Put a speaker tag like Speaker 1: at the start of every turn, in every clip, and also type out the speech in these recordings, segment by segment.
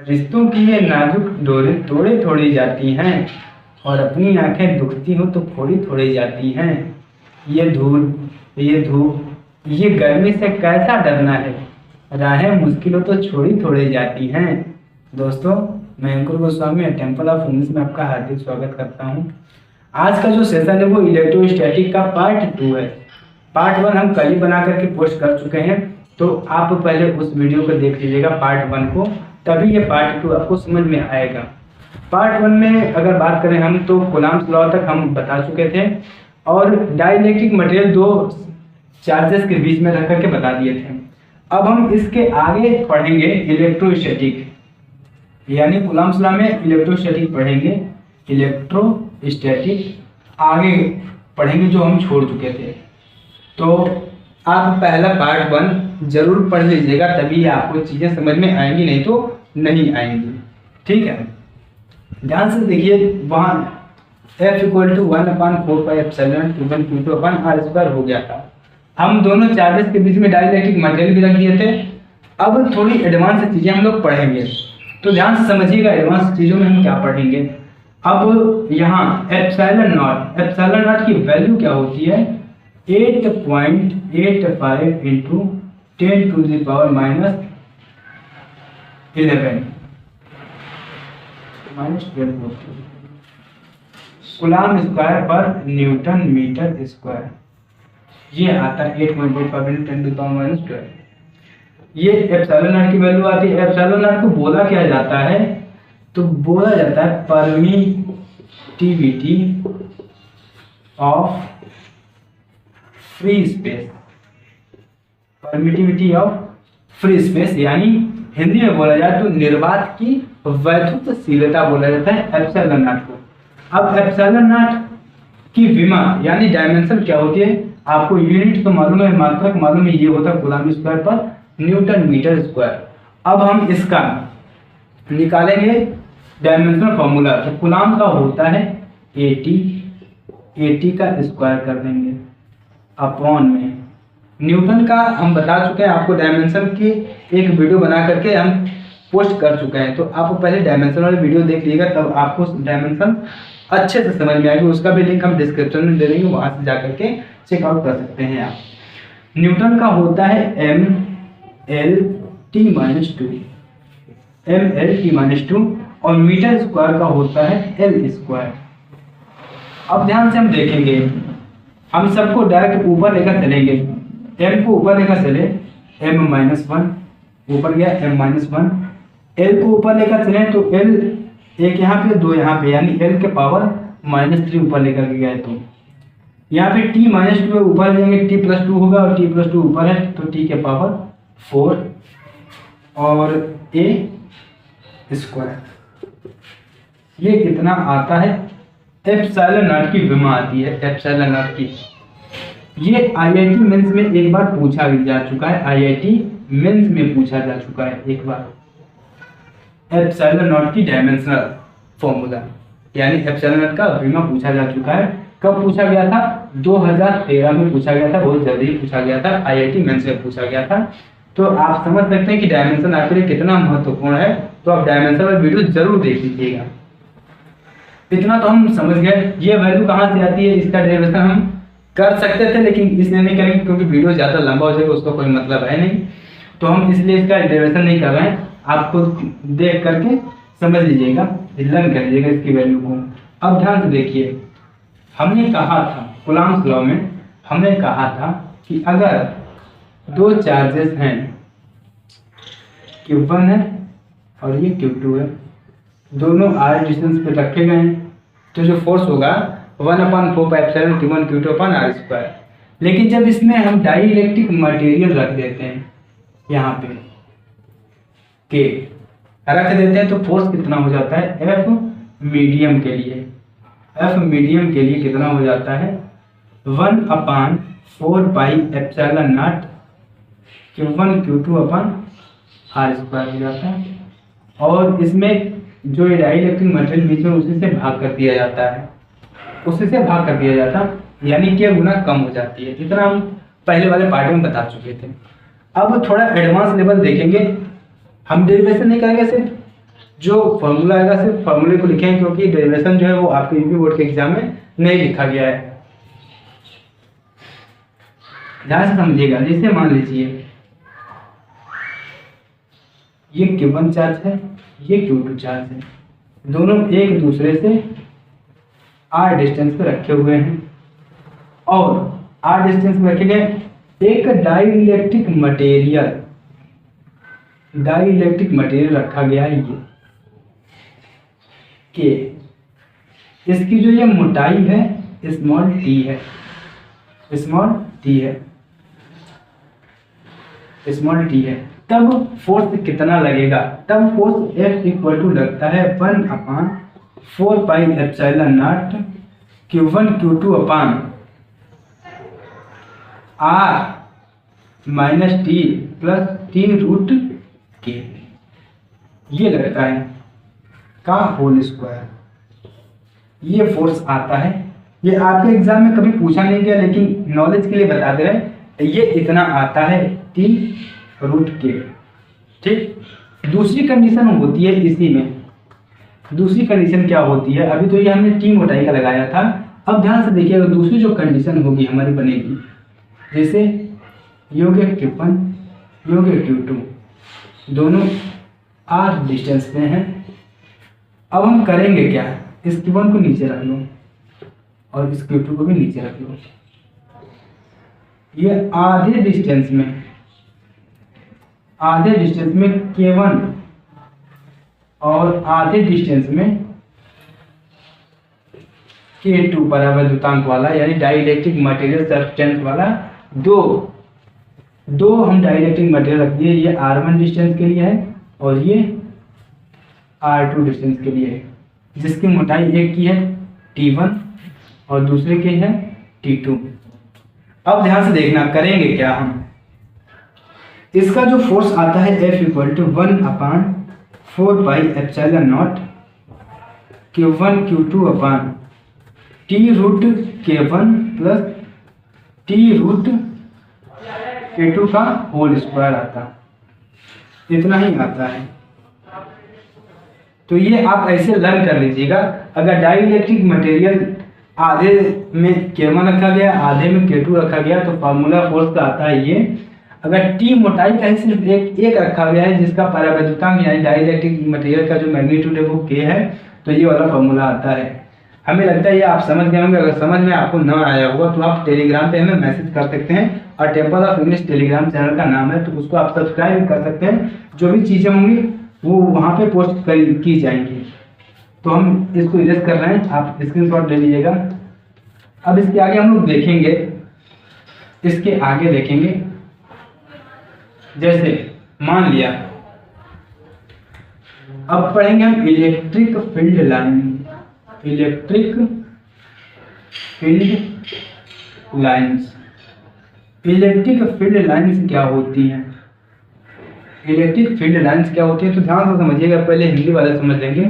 Speaker 1: रिश्तों की ये नाजुक डोरें तोड़े थोड़ी जाती हैं और अपनी आंखें दुखती हो तो फोड़ी थोड़ी जाती हैं। ये धूप ये गर्मी से कैसा डरना है, राहें मुश्किलों तो छोड़ी थोड़ी जाती हैं। दोस्तों, मैं अंकुर गोस्वामी टेम्पल ऑफ इंग्लिश में आपका हार्दिक स्वागत करता हूँ। आज का जो सेशन है वो इलेक्ट्रोस्टैटिक का पार्ट 2 है। पार्ट 1 हम कल ही बना करके पोस्ट कर चुके हैं, तो आप पहले उस वीडियो को देख लीजिएगा पार्ट 1 को, तभी ये पार्ट 2 आपको समझ में आएगा। पार्ट 1 में अगर बात करें हम तो कूलम्ब्स लॉ तक हम बता चुके थे और डाइलेक्ट्रिक मटेरियल दो चार्जेस के बीच में रख करके बता दिए थे। अब हम इसके आगे पढ़ेंगे इलेक्ट्रोस्टैटिक, यानी कूलम्ब्स लॉ में इलेक्ट्रोस्टैटिक पढ़ेंगे। इलेक्ट्रोस्टैटिक आगे पढ़ेंगे जो हम छोड़ चुके थे। तो आप पहला पार्ट 1 जरूर पढ़ लीजिएगा, तभी आपको चीज़ें समझ में आएंगी, नहीं तो नहीं आएंगी। ठीक है, ध्यान से देखिए। वहाँ F = 1/4πε₀ हो गया था। हम दोनों चार्जेस के बीच में डाइलेक्ट्रिक मटेरियल भी रख दिए थे। अब थोड़ी एडवांस चीज़ें हम लोग पढ़ेंगे, तो ध्यान से समझिएगा एडवांस चीज़ों में हम क्या पढ़ेंगे। अब यहाँ एप्सिलॉन नॉट की वैल्यू क्या होती है? 8.85 × 10⁻⁻11 कूलम्ब स्क्वायर पर न्यूटन मीटर स्क्वायर। ये आता है 8.85 × 10⁻12। ये एप्सिलॉन नॉट की वैल्यू आती है। एप्सिलॉन नॉट को बोला क्या जाता है? तो बोला जाता है permittivity of free space. Permittivity of free space यानी हिंदी में बोला जाए तो निर्वात की वैद्युतशीलता बोला जाता है एप्सिलॉन नॉट को। अब एप्सिलॉन नॉट की विमा यानी डायमेंशन क्या होती है? आपको यूनिट तो मालूम है, मात्रक मालूम है, ये होता है कूलम्ब स्क्वायर पर न्यूटन मीटर स्क्वायर। अब हम इसका निकालेंगे डायमेंशनल फॉर्मूला। तो कूलम्ब का होता है 80 का स्क्वायर कर देंगे अपॉन में न्यूटन का हम बता चुके हैं आपको। डायमेंशन की एक वीडियो बना करके हम पोस्ट कर चुके हैं, तो आप पहले डायमेंशन वाली वीडियो देख लीजिएगा, तब आपको डायमेंशन अच्छे से समझ में आएगी। उसका भी लिंक हम डिस्क्रिप्शन में दे देंगे, वहाँ से जा करके चेकआउट कर सकते हैं आप। न्यूटन का होता है mLt-2 और मीटर स्क्वायर का होता है L स्क्वायर। अब ध्यान से हम देखेंगे, हम सबको डायरेक्ट ऊपर लेकर चलेंगे। m को ऊपर लेकर चले, m-1 ऊपर गया, m-1। l को ऊपर लेकर चले तो l एक यहाँ पे, दो यहाँ पे, यानी l के पावर -3 ऊपर लेकर के गए तो यहाँ पे t-2 ऊपर लेंगे, t+2 होगा और t+2 ऊपर है तो t के पावर 4 और a स्क्वायर। ये कितना आता है? एप्सिलॉन नॉट की विमा आती है एप्सिलॉन नॉट की। ये IIT मेंस में एक बार पूछा जा चुका है, IIT मेंस में पूछा जा चुका है एक बार। एप्सिलॉन नॉट की डायमेंशनल फॉर्मूला यानी एप्सिलॉन नॉट का विमा पूछा जा चुका है। कब पूछा गया था? 2013 में पूछा गया था, बहुत जल्दी पूछा गया था, IIT मेंस में पूछा गया था। तो आप समझ सकते हैं कि डायमेंशन आपके लिए कितना महत्वपूर्ण है। तो आप डायमेंशन वाली वीडियो जरूर देख लीजिएगा। इतना तो हम समझ गए। ये वैल्यू कहाँ से आती है, इसका डेरिवेशन हम कर सकते थे, लेकिन इसलिए नहीं करेंगे क्योंकि वीडियो ज़्यादा लंबा हो जाएगा, उसका कोई मतलब है नहीं, तो हम इसलिए इसका डेरिवेशन नहीं कर रहे हैं। आप खुद देख करके समझ लीजिएगा, लर्न कर लीजिएगा इसकी वैल्यू को। अब ध्यान से देखिए, हमने कहा था कूलम्ब्स लॉ में, हमने कहा था कि अगर दो चार्जेस हैं, Q1 है और ये Q2 है, दोनों r डिस्टेंस पे रखे गए हैं, तो जो फोर्स होगा 1/4πε₀Q2/r²। लेकिन जब इसमें हम डाइलेक्ट्रिक मटेरियल रख देते हैं, यहाँ पे के रख देते हैं, तो फोर्स कितना हो जाता है? F मीडियम के लिए, कितना हो जाता है? 1/4πε₀ Q1 Q2/r² हो जाता है। और इसमें जो डाइलेक्ट्रिक मटेरियल बीच में उसी से भाग कर दिया जाता है, यानी कि गुना कम हो जाती है। इतना हम पहले वाले पार्ट में बता चुके थे। अब थोड़ा एडवांस लेवल देखेंगे। हम डेरिवेशन नहीं करेंगे, सिर्फ जो फॉर्मूला आएगा सिर्फ फॉर्मूले को लिखेंगे, क्योंकि डेरिवेशन जो है वो आपके यूपी बोर्ड के एग्जाम में नहीं लिखा गया है। ध्यान से समझिएगा। जैसे मान लीजिए ये Q1 चार्ज है, ये Q2 चार्ज है, दोनों एक दूसरे से r डिस्टेंस पे रखे हुए हैं और r डिस्टेंस पे रखे गए एक डाइइलेक्ट्रिक मटेरियल रखा गया है ये के। इसकी जो ये मोटाई है स्मॉल t है, तब फोर्स कितना लगेगा? तब फोर्स F इक्वल टू लगता है 1/4 pi epsilon naught Q1 Q2 upon R minus T plus T root के, ये लगता है का होल स्क्वायर। ये फोर्स आता है। ये आपके एग्जाम में कभी पूछा नहीं गया, लेकिन नॉलेज के लिए बता दे रहे, ये इतना आता है T रूट के। ठीक, दूसरी कंडीशन होती है इसी में। दूसरी कंडीशन क्या होती है? अभी तो ये हमने टी मोटाई का लगाया था, अब ध्यान से देखिएगा दूसरी जो कंडीशन होगी हमारी बनेगी, जैसे योग Q1 योग Q2 दोनों r डिस्टेंस पे हैं। अब हम करेंगे क्या? इस Q1 को नीचे रख लो और इस Q2 को भी नीचे रख लो। ये आधे डिस्टेंस में K1 और आधे डिस्टेंस में K2 बराबर द्युतांक वाला, यानी डाइइलेक्ट्रिक मटेरियल सब्सटेंस वाला दो हम डाइइलेक्ट्रिक मटेरियल रख दिए। ये R1 डिस्टेंस के लिए है और ये R2 डिस्टेंस के लिए है, जिसकी मोटाई एक की है T1 और दूसरे की है T2। अब ध्यान से देखना, करेंगे क्या हम? इसका जो फोर्स आता है F equal to 1/4 pi epsilon naught Q1 Q2 upon T root K1 plus T root K2 का होल स्क्वायर आता, इतना ही आता है। तो ये आप ऐसे लर्न कर लीजिएगा। अगर डाइइलेक्ट्रिक मटेरियल आधे में K1 रखा गया, आधे में K2 रखा गया, तो फार्मूला फोर्स का आता है ये। अगर T मोटाई का ही सिर्फ एक रखा गया है, जिसका परावैद्युतांक यानी डाइइलेक्ट्रिक मटेरियल का जो मैग्नीट्यूड है वो K है, तो ये वाला फार्मूला आता है। हमें लगता है ये आप समझ गए होंगे। अगर समझ में आपको न आया होगा तो आप टेलीग्राम पे हमें मैसेज कर सकते हैं, और temple of English Telegram channel का नाम है, तो उसको आप सब्सक्राइब कर सकते हैं। जो भी चीज़ें होंगी वो वहाँ पे पोस्ट की जाएंगी। तो हम इसको इरेज कर रहे हैं, आप स्क्रीनशॉट ले लीजिएगा। अब इसके आगे हम लोग देखेंगे, जैसे मान लिया, अब पढ़ेंगे हम electric field lines. Electric field lines क्या होती हैं? तो ध्यान से समझिएगा, पहले हिंदी वाले समझ लेंगे।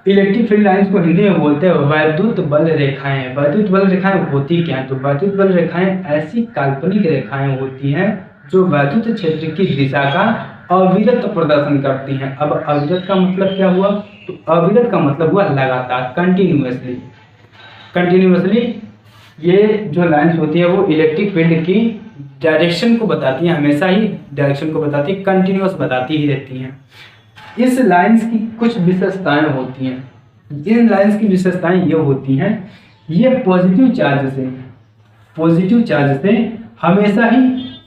Speaker 1: इलेक्ट्रिक फील्ड लाइंस को हिंदी में बोलते हैं वैद्युत बल रेखाएं। वैद्युत बल रेखाएं होती क्या है? तो वैद्युत बल रेखाएं ऐसी काल्पनिक रेखाएं होती हैं जो वैद्युत क्षेत्र की दिशा का अविरत प्रदर्शन करती हैं। अब अविरत का मतलब क्या हुआ? तो अविरत का मतलब हुआ लगातार, कंटिन्यूअसली। ये जो लाइंस होती है वो इलेक्ट्रिक फील्ड की डायरेक्शन को बताती हैं, हमेशा ही डायरेक्शन को बताती है, कंटिन्यूअस बताती ही रहती हैं। इस लाइंस की कुछ विशेषताएं होती हैं। इन लाइंस की विशेषताएं ये होती हैं, ये पॉजिटिव चार्ज से हमेशा ही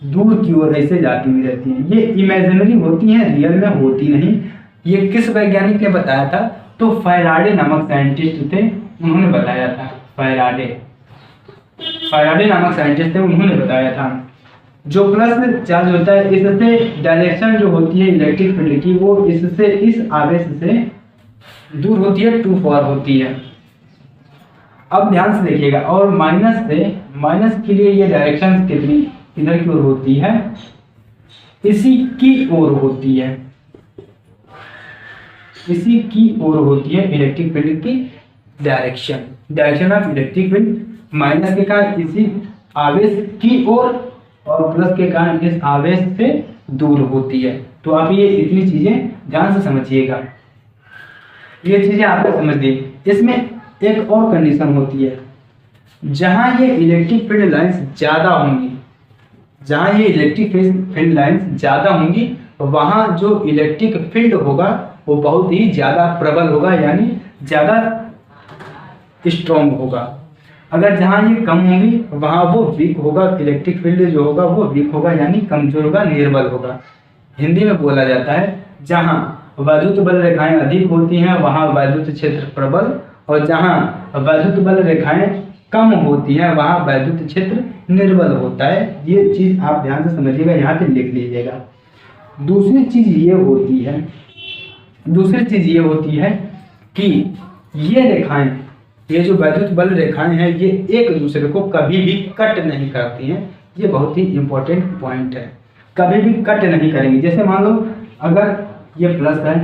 Speaker 1: दूर की ओर ऐसे जाती हुई रहती हैं। ये इमेजिनरी होती हैं, रियल में होती नहीं। ये किस वैज्ञानिक ने बताया था? तो फैराडे नामक साइंटिस्ट थे, उन्होंने बताया था। फैराडे नामक साइंटिस्ट थे, उन्होंने बताया था। जो प्लस चार्ज होता है, इससे डायरेक्शन जो होती है इलेक्ट्रिक फील्ड की, वो इससे, इस आवेश से दूर होती है, टू फॉर होती है। अब ध्यान से देखिएगा, और माइनस के लिए ये डायरेक्शन कितनी इधर की ओर होती है, इसी की ओर होती है, इलेक्ट्रिक फील्ड की direction of electric field. Minus के कारण इसी आवेश की ओर और प्लस के कारण इस आवेश से दूर होती है। तो आप ये इतनी चीजें ध्यान से समझिएगा, ये चीजें आपको समझ ली। इसमें एक और कंडीशन होती है, जहां ये इलेक्ट्रिक फील्ड लाइंस ज्यादा होंगी, जहां ये इलेक्ट्रिक फील्ड लाइंस ज्यादा होंगी वहां जो इलेक्ट्रिक फील्ड होगा वो बहुत ही ज्यादा प्रबल होगा, यानी ज्यादा स्ट्रॉन्ग होगा। अगर जहां ये कम होंगी वहां वो वीक होगा, इलेक्ट्रिक फील्ड जो होगा वो वीक होगा, यानी कमजोर होगा, निर्बल होगा। हिंदी में बोला जाता है जहां वैद्युत बल रेखाएं अधिक होती हैं वहां वैद्युत क्षेत्र प्रबल, और जहां वैद्युत बल रेखाएं कम होती हैं वहां वैद्युत क्षेत्र निर्बल होता है। ये चीज आप ध्यान से समझिएगा, यहाँ पे लिख लीजिएगा। दूसरी चीज ये होती है कि ये रेखाएं, ये जो वैद्युत बल रेखाएं हैं ये एक दूसरे को कभी भी कट नहीं करती हैं। ये बहुत ही इंपॉर्टेंट पॉइंट है, कभी भी कट नहीं करेंगी। जैसे मान लो अगर ये प्लस है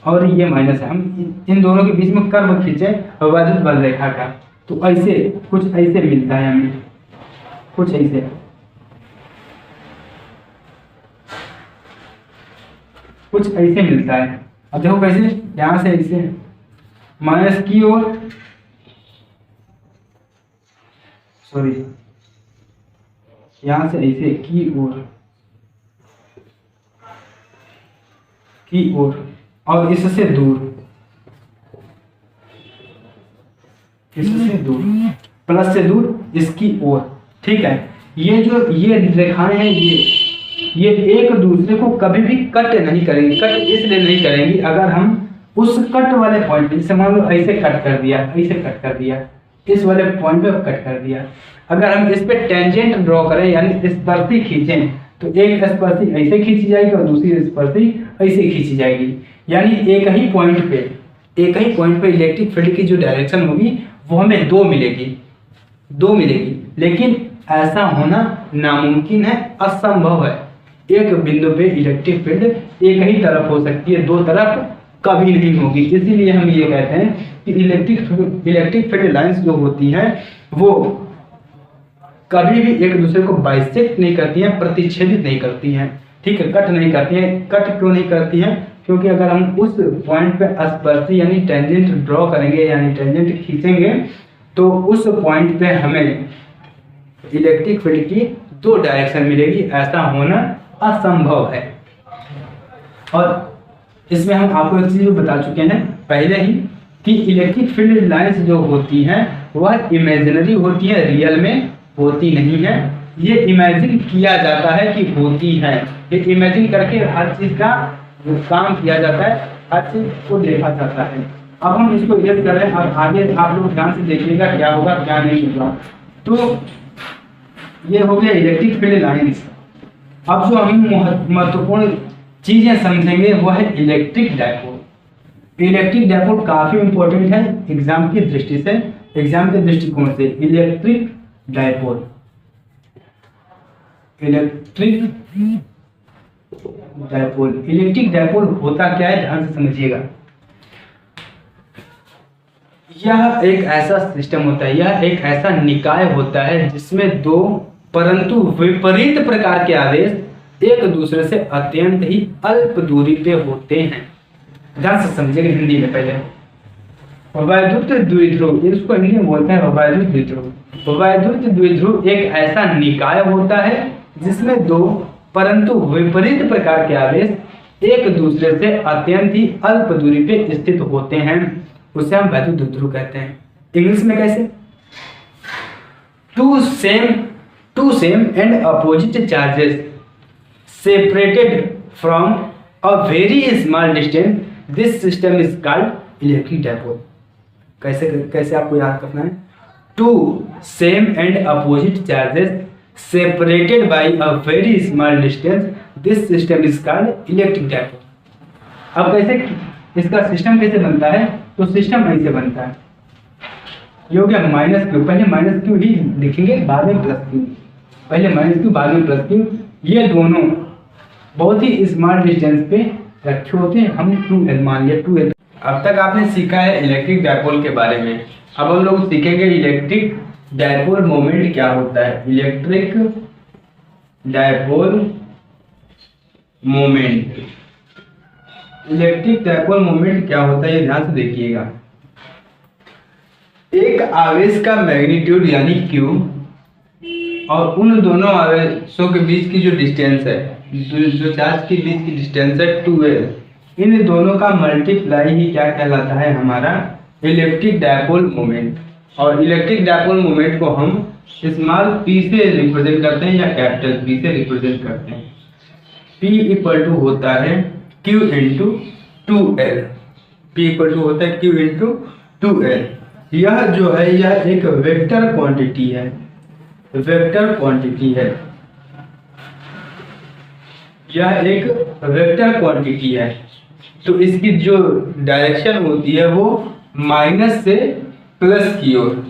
Speaker 1: और ये माइनस है, हम इन दोनों के बीच में कर्व खींचे वैद्युत बल रेखा का, तो ऐसे कुछ ऐसे मिलता है हमें, कुछ ऐसे, कुछ ऐसे मिलता है। अब देखो कैसे, यहां से ऐसे माइनस की ओर, सॉरी यहां से ऐसे की ओर और इससे दूर, प्लस से दूर इसकी ओर, ठीक है। ये जो ये रेखाएं हैं ये एक दूसरे को कभी भी कट नहीं करेंगी। कट इसलिए नहीं करेंगी अगर हम उस कट वाले पॉइंट पे, जैसे मान लो ऐसे कट कर दिया, ऐसे कट कर दिया, इस वाले पॉइंट पे कट कर दिया, अगर हम इस पे टेंजेंट ड्रॉ करें यानी स्पर्शी खींचें तो एक स्पर्शी ऐसे खींची जाएगी और दूसरी स्पर्शी ऐसे खींची जाएगी, यानी एक ही पॉइंट पे इलेक्ट्रिक फील्ड की जो डायरेक्शन होगी वो हमें दो मिलेगी, लेकिन ऐसा होना नामुमकिन है, असंभव है। एक बिंदु पे इलेक्ट्रिक फील्ड एक ही तरफ हो सकती है, दो तरफ कभी नहीं होगी। इसीलिए हम ये कहते हैं कि इलेक्ट्रिक फील्ड लाइंस जो होती हैं वो कभी भी एक दूसरे को बाइसेक्ट नहीं करती हैं, प्रतिच्छेदित नहीं करती हैं, ठीक है, कट नहीं करती हैं। कट क्यों नहीं करती हैं? क्योंकि अगर हम उस पॉइंट पे स्पर्शी यानी टेंजेंट ड्रॉ करेंगे यानी टेंजेंट खींचेंगे तो उस पॉइंट पे हमें इलेक्ट्रिक फील्ड की दो डायरेक्शन मिलेगी, ऐसा होना असंभव है। और इसमें हम आपको एक चीज बता चुके हैं पहले ही कि इलेक्ट्रिक फील्ड लाइंस जो होती हैं वह इमेजिनरी होती है, रियल में होती नहीं है। ये इमेजिन किया जाता है कि होती है, ये इमेजिन करके हर चीज का काम किया जाता है, हर चीज को देखा जाता है। अब हम इसको याद कर रहे हैं और आगे आप लोग ध्यान से देखिएगा क्या होगा क्या नहीं होगा। तो ये हो गया इलेक्ट्रिक फील्ड लाइंस। अब जो हम महत्वपूर्ण चीजें समझेंगे वह है इलेक्ट्रिक डायपोल। इलेक्ट्रिक डायपोल काफी इंपॉर्टेंट है एग्जाम की दृष्टि से, एग्जाम के दृष्टिकोण से। इलेक्ट्रिक डायपोल होता क्या है ध्यान से समझिएगा। यह एक ऐसा सिस्टम होता है, यह एक ऐसा निकाय होता है जिसमें दो परंतु विपरीत प्रकार के आवेश एक दूसरे से अत्यंत ही अल्प दूरी पे होते हैं। ध्यान से समझिएगा हिंदी में पहले। वैद्युत द्विध्रुव, इसको हिंदी में बोलते हैं वैद्युत द्विध्रुव। वैद्युत द्विध्रुव एक ऐसा निकाय होता है जिसमें दो परंतु विपरीत प्रकार के आवेश एक दूसरे से अत्यंत ही अल्प दूरी पे स्थित होते हैं, उसे हम वैद्युत द्विध्रुव कहते हैं। इंग्लिश में कैसे? Two same and opposite charges separated from a very small distance, this system is called electric dipole। कैसे आपको याद करना है? Two same and opposite charges separated by a very small distance, this system is called electric dipole। अब कैसे इसका system कैसे बनता है? तो सिस्टम ऐसे बनता है, ये हो गया माइनस क्यू, पहले माइनस क्यू ही लिखेंगे बाद में प्लस क्यू, पहले माइनस क्यू बाद में प्लस क्यू। ये दोनों बहुत ही स्मॉल डिस्टेंस पे रखे होते हैं, हम 2L मान लिया 2L। अब तक आपने सीखा है इलेक्ट्रिक डायपोल के बारे में, अब हम लोग सीखेंगे इलेक्ट्रिक डायपोल मोमेंट क्या होता है। Electric dipole moment. Electric dipole moment क्या होता है ये ध्यान से देखिएगा। एक आवेश का मैग्नीट्यूड यानी Q और उन दोनों आवेशों के बीच की जो डिस्टेंस है, जो चार्ज के बीच की डिस्टेंस है 2L, इन दोनों का मल्टीप्लाई ही क्या कहलाता है, हमारा इलेक्ट्रिक डायपोल मोमेंट। और इलेक्ट्रिक डायपोल मोमेंट को हम स्मॉल p से रिप्रेजेंट करते हैं या कैपिटल P से रिप्रेजेंट करते हैं। P इक्वल टू होता है Q into 2L। P equal to होता है Q इंटू 2L। यह जो है यह एक वेक्टर क्वांटिटी है, वेक्टर क्वांटिटी है, यह एक वेक्टर क्वांटिटी है। तो इसकी जो डायरेक्शन होती है वो माइनस से प्लस की ओर,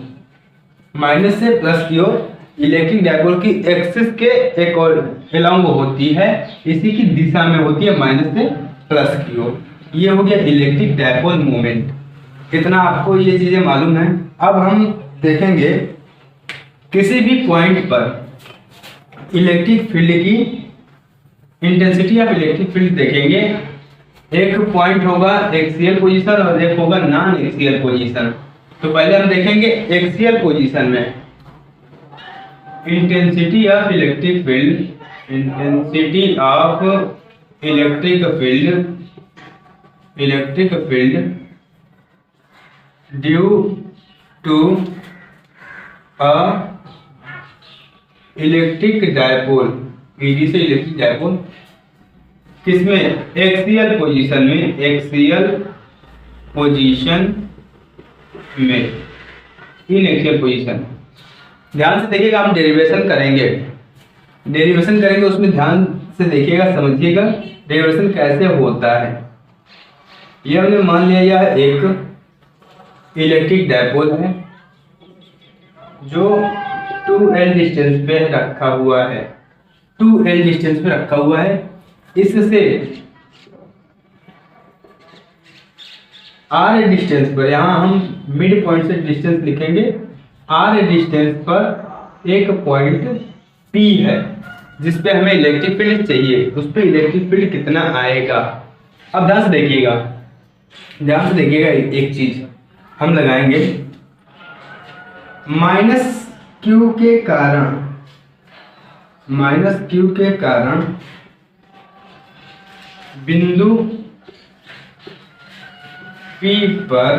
Speaker 1: माइनस से प्लस की ओर इलेक्ट्रिक डायपोल की एक्सिस के एक और एलोंग होती है, इसी की दिशा में होती है माइनस से प्लस की ओर। ये हो गया इलेक्ट्रिक डायपोल मोमेंट। इतना आपको ये चीजें मालूम है। अब हम देखेंगे किसी भी पॉइंट पर इलेक्ट्रिक फील्ड की इंटेंसिटी ऑफ इलेक्ट्रिक फील्ड देखेंगे। एक पॉइंट होगा एक्सियल पोजीशन और एक होगा नॉन एक्सियल पोजीशन। तो पहले हम देखेंगे एक्सियल पोजीशन में intensity of electric field, intensity of electric field due to a electric dipole, ED से इलेक्ट्रिक डायपोल, किसमें, एक्सियल पोजीशन में, एक्सियल पोजीशन में, इन एक्सियल पोजीशन। ध्यान से देखिएगा, हम डेरिवेशन करेंगे, डेरिवेशन करेंगे उसमें ध्यान से देखिएगा, समझिएगा डेरिवेशन कैसे होता है। यह हमने मान लिया यह एक इलेक्ट्रिक डायपोल है जो 2L डिस्टेंस पे रखा हुआ है, 2L डिस्टेंस पे रखा हुआ है। इससे R डिस्टेंस पर, यहां हम मिड पॉइंट से डिस्टेंस लिखेंगे, R डिस्टेंस पर एक पॉइंट P है जिस पे हमें इलेक्ट्रिक फील्ड चाहिए, उस पे इलेक्ट्रिक फील्ड कितना आएगा। अब ध्यान से देखिएगा, ध्यान से देखिएगा, एक चीज हम लगाएंगे माइनस Q के कारण, माइनस Q के कारण बिंदु P पर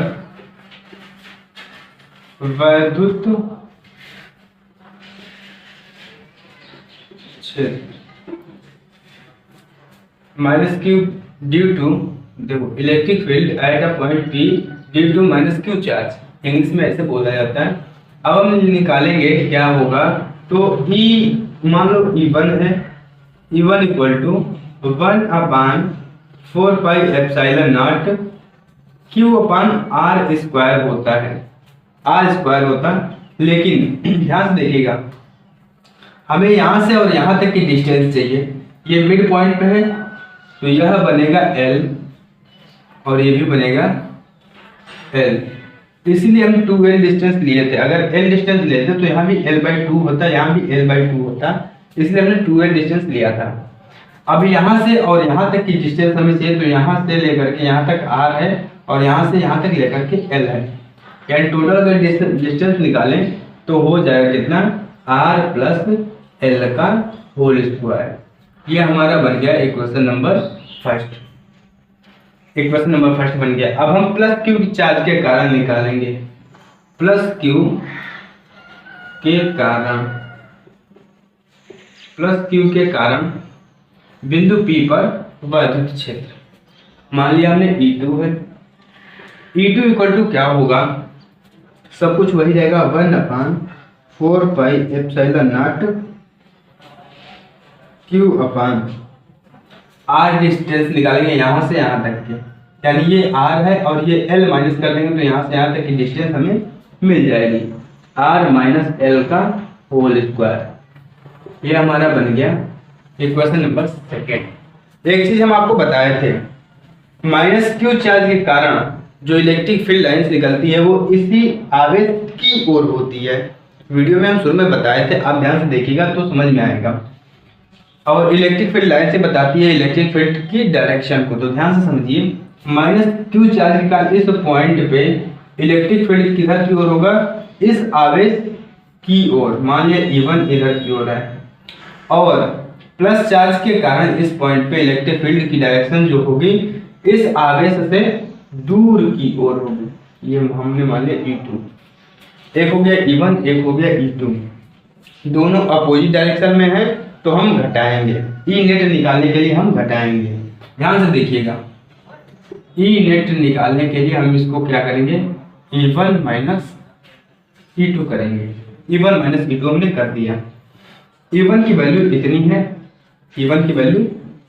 Speaker 1: वैद्युत क्षेत्र, माइनस Q ड्यू टू, देखो electric field at a point P due to minus Q charge, English में ऐसे बोला जाता है। अब हम निकालेंगे क्या होगा, तो E मान लो E1 है, E1 equal to 1/4 pi epsilon not Q upon R square होता है, R स्क्वायर होता है। लेकिन ध्यान से देखिएगा, हमें यहाँ से और यहाँ तक की डिस्टेंस चाहिए, ये मिड पॉइंट पे है तो यह बनेगा L और ये भी बनेगा L, इसलिए हम 2L डिस्टेंस लिए थे। अगर L डिस्टेंस लेते तो यहाँ भी L/2 होता, यहाँ भी L/2 होता, इसलिए हमने 2L डिस्टेंस लिया था। अब यहाँ से और यहाँ तक की डिस्टेंस हमें चाहिए, तो यहाँ से लेकर के यहाँ तक R है और यहाँ से यहाँ तक लेकर के L है, यानी टोटल अगर डिस्टेंस निकालें तो हो जाएगा कितना, R प्लस L का होल स्क्वायर। ये हमारा बन गया equation number first, equation number first बन गया। अब हम प्लस Q चार्ज के कारण निकालेंगे, प्लस Q के कारण, प्लस Q के कारण बिंदु P पर वैद्युत क्षेत्र, मान लिया हमने E2 है, E2 इक्वल टू क्या होगा, सब कुछ वही रहेगा 1/4 pi epsilon not Q upon R distance निकालेंगे यहाँ से यहाँ तक के, यानी ये R है और ये L माइनस कर देंगे तो यहाँ से यहाँ तक की डिस्टेंस हमें मिल जाएगी, R माइनस L का होल स्क्वायर। ये हमारा बन गया इक्वेशन नंबर सेकेंड। एक चीज हम आपको बताए थे, माइनस Q चार्ज के कारण जो इलेक्ट्रिक फील्ड लाइंस निकलती है वो इसी आवेश की ओर होती है। वीडियो में हम शुरू में बताए थे, आप ध्यान से देखिएगा तो समझ में आएगा। और इलेक्ट्रिक फील्ड लाइन से बताती है इलेक्ट्रिक फील्ड की डायरेक्शन को। तो ध्यान से समझिए, माइनस क्यू चार्ज का इस पॉइंट पे इलेक्ट्रिक फील्ड किधर की ओर होगा, इस आवेश की ओर। मान लिया E1 इधर की ओर है और प्लस चार्ज के कारण इस पॉइंट पे इलेक्ट्रिक फील्ड की डायरेक्शन जो होगी इस आवेश से दूर की ओर होगी। ये हमने मान लिया E2, एक हो गया E1, एक हो गया E2, दोनों अपोजिट डायरेक्शन में है तो हम घटाएंगे। ई नेट निकालने के लिए हम घटाएंगे। ध्यान से देखिएगा, ई नेट निकालने के लिए हम इसको क्या करेंगे, E1 माइनस E2 करेंगे। E1 माइनस E2 हमने कर दिया। E1 की वैल्यू इतनी है, E1 की वैल्यू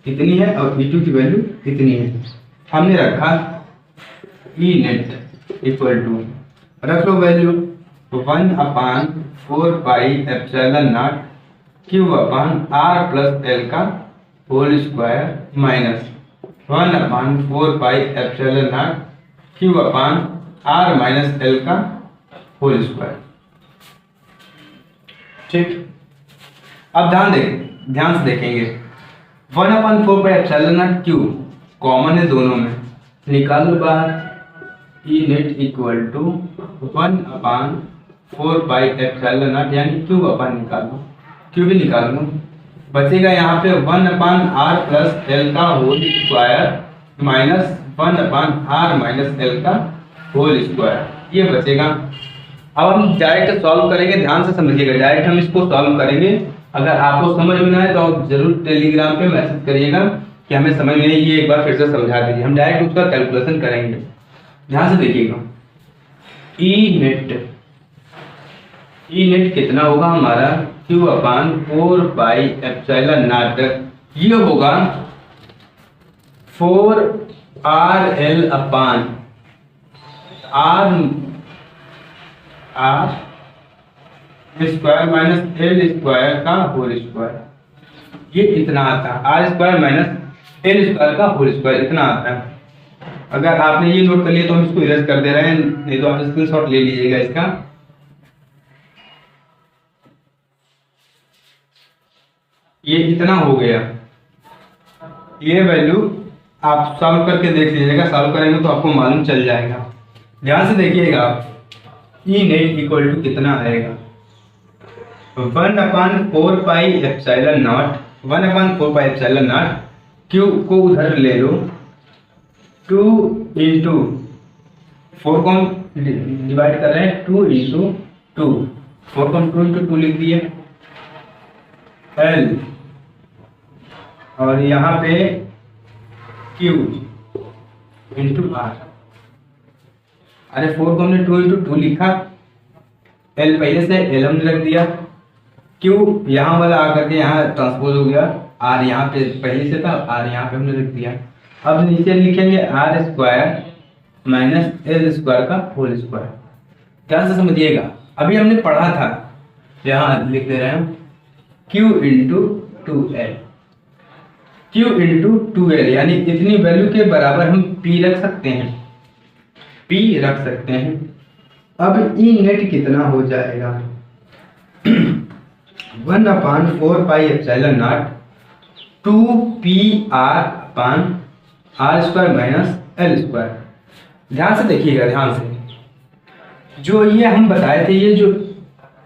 Speaker 1: इतनी है और E2 की वैल्यू इतनी है। हमने रखा ई नेट इक्वल टू, रख लो value 1/4 pi epsilon not Q upon R plus L का whole square minus 1/4 pi epsilon not Q upon R minus L का होल स्क्वायर। ठीक, अब ध्यान से देखेंगे 1/4 pi epsilon not Q common है दोनों में, निकालो बाहर। E net equal to 1/4 pi epsilon nought यानी Q अपन निकालो, Q भी निकाल लो। बचेगा यहाँ पे 1/R प्लस L का whole square minus 1/R minus L का होल स्क्वायर, ये बचेगा। अब हम डायरेक्ट सॉल्व करेंगे, ध्यान से समझिएगा, डायरेक्ट हम इसको सॉल्व करेंगे। अगर आपको समझ में ना आए तो आप जरूर टेलीग्राम पे मैसेज करिएगा कि हमें समझ में नहीं, ये एक बार फिर से समझा दीजिए। हम डायरेक्ट उसका कैलकुलेशन करेंगे। ध्यान से देखिएगा, ई नेट कितना होगा हमारा, Q/4 पाई एप्सिलॉन नॉट, ये होगा 4RL अपान R square minus L square का होल स्क्वायर, ये इतना आता है। R square minus L square का होल स्क्वायर इतना आता है। अगर आपने ये नोट कर लिया तो हम इसको इरेज कर दे रहे हैं, नहीं तो आप स्क्रीनशॉट ले लीजिएगा इसका। ये इतना हो गया, ये वैल्यू आप सॉल्व करके देख लीजिएगा, सॉल्व करेंगे तो आपको मालूम चल जाएगा। ध्यान से देखिएगा, ई नेट इक्वल टू कितना आएगा, 1/4 pi epsilon not, 1/4 pi epsilon not, Q को उधर ले लो, 2 इंटू 4 को डिवाइड कर रहे हैं, 2 इंटू 2, 4 को 2 इंटू 2 लिख दिए, L और यहाँ पे Q इंटू R। अरे 4 को हमने 2 इंटू 2 लिखा, L पहले से L हमने रख दिया, Q यहाँ वाला आकर के यहाँ ट्रांसपोज हो गया, R यहाँ पे पहले से था, R यहाँ पे हमने रख दिया। अब नीचे लिखेंगे R square minus L square का होल स्क्वायर। ध्यान से समझिएगा, अभी हमने पढ़ा था, यहाँ लिख दे रहे हैं Q into 2L, Q into 2L यानी इतनी वैल्यू के बराबर हम P रख सकते हैं, P रख सकते हैं। अब ई नेट कितना हो जाएगा, 1/4 pi epsilon not 2PR upon R square minus L square. ध्यान से देखिएगा, ध्यान से, जो ये हम बताए थे, ये जो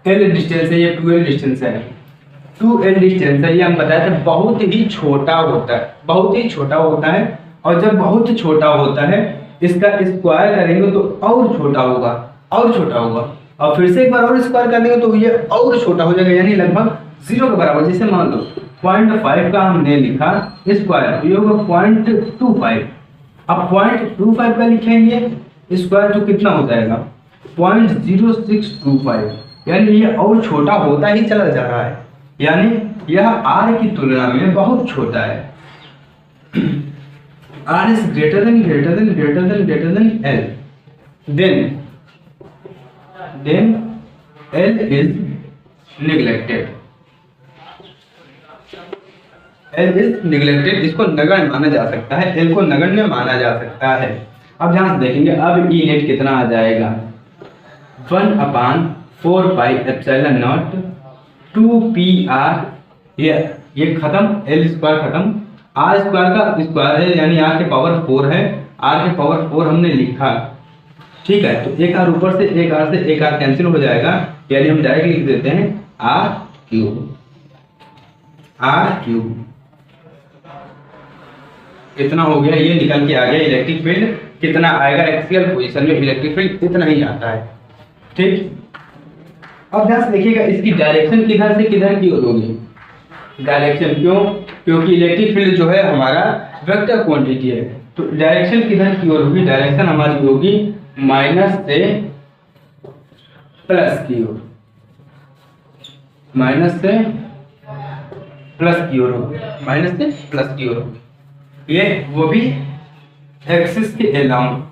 Speaker 1: L डिस्टेंस है, ये 2L डिस्टेंस है, 2L डिस्टेंस है, ये हम बताए थे बहुत ही छोटा होता है, बहुत ही छोटा होता है। और जब बहुत छोटा होता है इसका स्क्वायर करेंगे तो और छोटा होगा, और छोटा होगा, और फिर से एक बार और स्क्वायर करेंगे तो ये और छोटा हो जाएगा, यानी लगभग 0 के बराबर। जैसे मान लो 0.5 का हमने लिखा स्क्वायर, तो ये होगा 0.25। अब 0.25 का लिखेंगे स्क्वायर तो कितना हो जाएगा, 0.0625, यानी ये और छोटा होता ही चला जा रहा है, यानी यह R की तुलना में बहुत छोटा है। R is greater than L, then L is neglected, L is neglected, इसको नगण्य माना जा सकता है, L को नगण्य माना जा सकता है। अब ध्यान से देखेंगे, अब ई नेट कितना आ जाएगा, 1/4 पाई एप्सिलॉन नॉट 2PR, ये ये खत्म, एल स्क्वायर खत्म, आर स्क्वायर का स्क्वायर है यानी आर के पावर 4 है, आर के पावर 4 हमने लिखा, ठीक है। तो एक आर ऊपर से एक आर कैंसिल हो जाएगा, यानी हम डायरेक्ट लिख देते हैं आर क्यूब। इतना हो गया, ये निकल के आ गया इलेक्ट्रिक फील्ड कितना आएगा एक्सियल पोजीशन में, इलेक्ट्रिक फील्ड इतना ही आता है, ठीक। अब ध्यान से देखिएगा इसकी डायरेक्शन किधर से किधर की ओर होगी, डायरेक्शन क्यों, क्योंकि इलेक्ट्रिक फील्ड जो है हमारा वेक्टर क्वांटिटी है, तो डायरेक्शन किधर की ओर होगी, डायरेक्शन हमारी होगी माइनस से प्लस की ओर, माइनस से प्लस की ओर होगी, माइनस से प्लस की ओर होगी, ये वो भी एक्सिस के अलाउंग,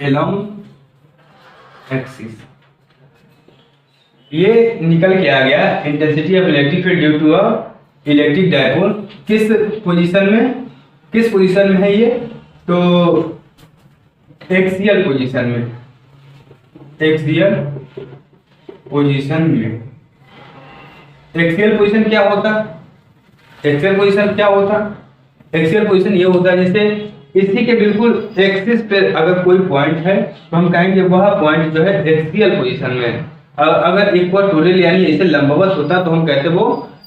Speaker 1: अलाउंग एक्सिस। ये निकल के आ गया intensity of electric field due to a electric dipole, किस पोजीशन में है ये, तो एक्सियल पोजीशन में, एक्सियल पोजीशन में। एक्सियल पोजीशन क्या होता, एक्सियल पोजीशन क्या होता, एक्सियल पोजीशन ये होता है जैसे इसी के बिल्कुल एक्सिस पे अगर कोई पॉइंट है तो हम कहेंगे वह पॉइंट जो है एक्सियल पोजीशन में है। अगर इक्वाटोरियल यानी ऐसे लंबवत होता तो हम कहते वो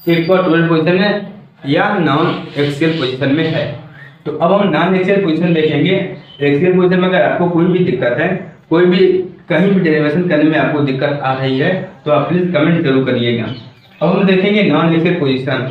Speaker 1: इक्वाटोरियल पोजीशन में या नॉन एक्सियल पोजीशन में है। तो अब हम नॉन एक्सियल पोजीशन देखेंगे। एक्सियल पोजीशन में अगर आपको कोई भी दिक्कत है, कोई भी कहीं भी डेरिवेशन करने में आपको दिक्कत आ रही है तो आप प्लीज कमेंट जरूर करिएगा। अब हम देखेंगे नॉन एक्सियल पोजीशन।